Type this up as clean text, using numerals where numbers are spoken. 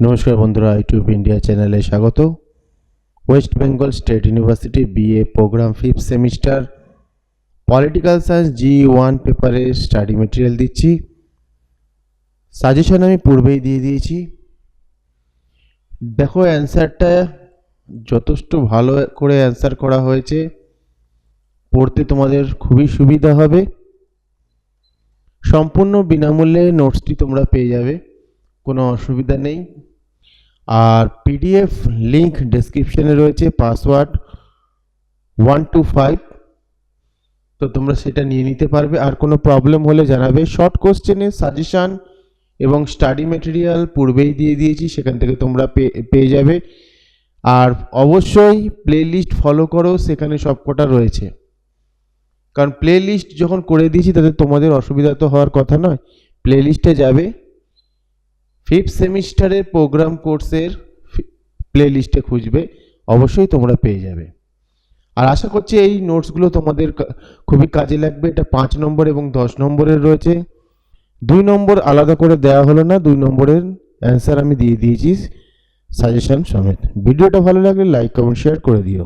নমস্কার বন্ধুরা, YouTube India চ্যানেলে স্বাগত। West Bengal State University BA programme 5th semester political science G1 পেপারে স্টাডি মেটেরিয়াল দিচ্ছি। সাজেশন আমি পূর্বেই দিয়ে দিয়েছি। দেখো, অ্যান্সারটা যথেষ্ট ভালো করে অ্যান্সার করা হয়েছে, পড়তে তোমাদের খুবই সুবিধা হবে। সম্পূর্ণ বিনামূল্যে নোটসটি তোমরা পেয়ে যাবে, কোনো অসুবিধা নেই। আর পিডিএফ লিংক ডেসক্রিপশনে রয়েছে, পাসওয়ার্ড 125, তো তোমরা সেটা নিয়ে নিতে পারবে। আর কোনো প্রবলেম হলে জানাবে। শর্ট কোশ্চেনের সাজেশান এবং স্টাডি মেটেরিয়াল পূর্বেই দিয়ে দিয়েছি, সেখান থেকে তোমরা পেয়ে যাবে। আর অবশ্যই প্লে লিস্ট ফলো করো, সেখানে সবকটা রয়েছে। কারণ প্লে লিস্ট যখন করে দিয়েছি তাতে তোমাদের অসুবিধা তো হওয়ার কথা নয়। প্লে লিস্টে যাবে, 5th সেমিস্টারের প্রোগ্রাম কোর্সের প্লে লিস্টে খুঁজবে, অবশ্যই তোমরা পেয়ে যাবে। আর আশা করছি এই নোটসগুলো তোমাদের খুবই কাজে লাগবে। এটা 5 নম্বর এবং 10 নম্বরের রয়েছে। 2 নম্বর আলাদা করে দেওয়া হলো না, 2 নম্বরের অ্যান্সার আমি দিয়ে দিয়েছি সাজেশন সমেত। ভিডিওটা ভালো লাগলে লাইক কমেন্ট শেয়ার করে দিও।